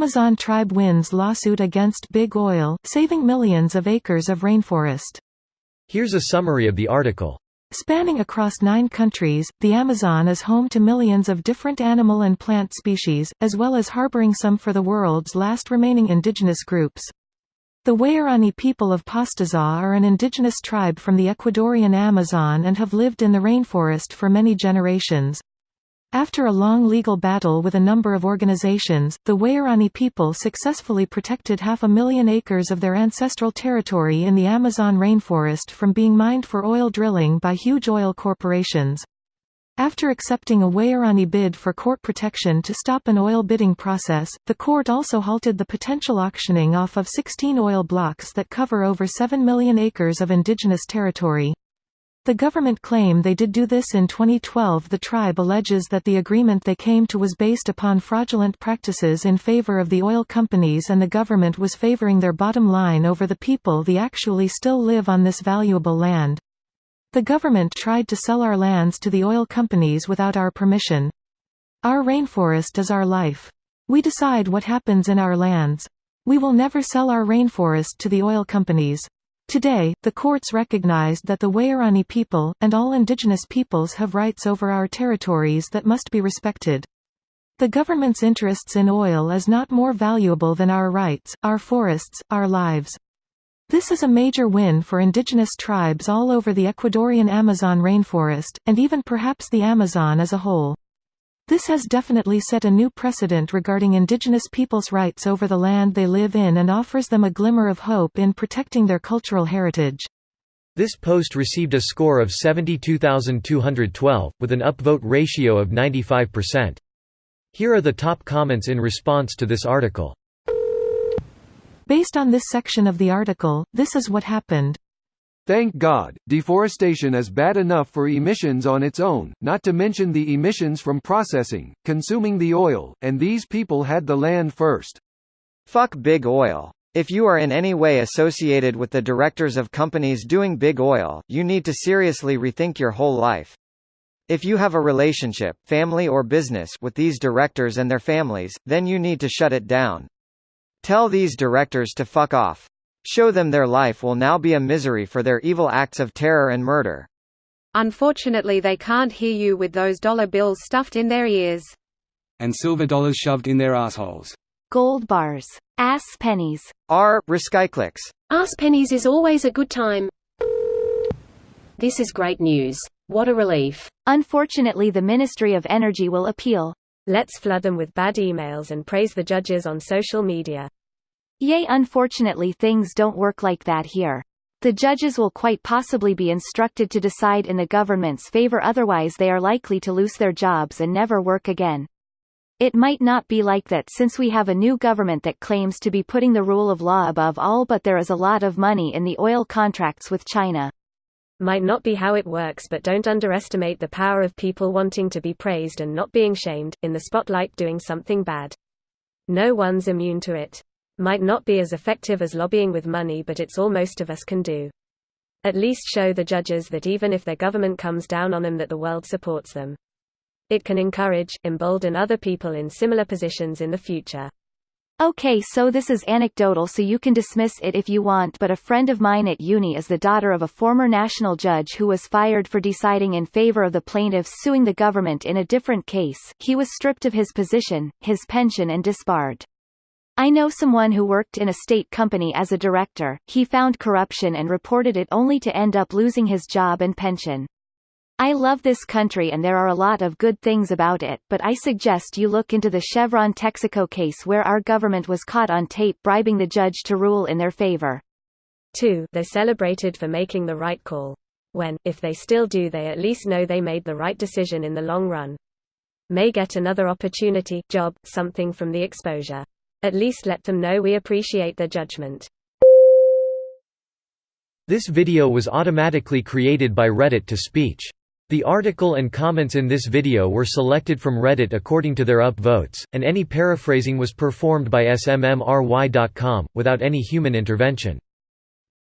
Amazon tribe wins lawsuit against Big Oil, saving millions of acres of rainforest. Here's a summary of the article. Spanning across 9 countries, the Amazon is home to millions of different animal and plant species, as well as harboring some for the world's last remaining indigenous groups. The Waorani people of Pastaza are an indigenous tribe from the Ecuadorian Amazon and have lived in the rainforest for many generations. After a long legal battle with a number of organizations, the Waorani people successfully protected 500,000 acres of their ancestral territory in the Amazon rainforest from being mined for oil drilling by huge oil corporations. After accepting a Waorani bid for court protection to stop an oil bidding process, the court also halted the potential auctioning off of 16 oil blocks that cover over 7 million acres of indigenous territory. The government claim they did do this in 2012. The tribe alleges that the agreement they came to was based upon fraudulent practices in favor of the oil companies and the government was favoring their bottom line over the people that actually still live on this valuable land. The government tried to sell our lands to the oil companies without our permission. Our rainforest is our life. We decide what happens in our lands. We will never sell our rainforest to the oil companies. Today, the courts recognized that the Waorani people, and all indigenous peoples have rights over our territories that must be respected. The government's interests in oil is not more valuable than our rights, our forests, our lives. This is a major win for indigenous tribes all over the Ecuadorian Amazon rainforest, and even perhaps the Amazon as a whole. This has definitely set a new precedent regarding indigenous people's rights over the land they live in and offers them a glimmer of hope in protecting their cultural heritage. This post received a score of 72,212, with an upvote ratio of 95%. Here are the top comments in response to this article. Based on this section of the article, this is what happened. Thank God, deforestation is bad enough for emissions on its own, not to mention the emissions from processing, consuming the oil, and these people had the land first. Fuck Big Oil. If you are in any way associated with the directors of companies doing Big Oil, you need to seriously rethink your whole life. If you have a relationship, family or business, with these directors and their families, then you need to shut it down. Tell these directors to fuck off. Show them their life will now be a misery for their evil acts of terror and murder. Unfortunately, they can't hear you with those dollar bills stuffed in their ears. And silver dollars shoved in their assholes. Gold bars. Ass pennies. Recyclix. Ass pennies is always a good time. This is great news. What a relief. Unfortunately, the Ministry of Energy will appeal. Let's flood them with bad emails and praise the judges on social media. Yay, unfortunately things don't work like that here. The judges will quite possibly be instructed to decide in the government's favor, otherwise they are likely to lose their jobs and never work again. It might not be like that since we have a new government that claims to be putting the rule of law above all, but there is a lot of money in the oil contracts with China. Might not be how it works, but don't underestimate the power of people wanting to be praised and not being shamed, in the spotlight doing something bad. No one's immune to it. Might not be as effective as lobbying with money, but it's all most of us can do. At least show the judges that even if their government comes down on them, that the world supports them. It can encourage, embolden other people in similar positions in the future. Okay, so this is anecdotal, so you can dismiss it if you want, but a friend of mine at uni is the daughter of a former national judge who was fired for deciding in favor of the plaintiffs suing the government in a different case. He was stripped of his position, his pension, and disbarred. I know someone who worked in a state company as a director. He found corruption and reported it, only to end up losing his job and pension. I love this country and there are a lot of good things about it, but I suggest you look into the Chevron Texaco case where our government was caught on tape bribing the judge to rule in their favor. 2. They're celebrated for making the right call. When, if they still do, they at least know they made the right decision in the long run. May get another opportunity, job, something from the exposure. At least let them know we appreciate their judgment. This video was automatically created by Reddit to speech. The article and comments in this video were selected from Reddit according to their upvotes, and any paraphrasing was performed by smmry.com, without any human intervention.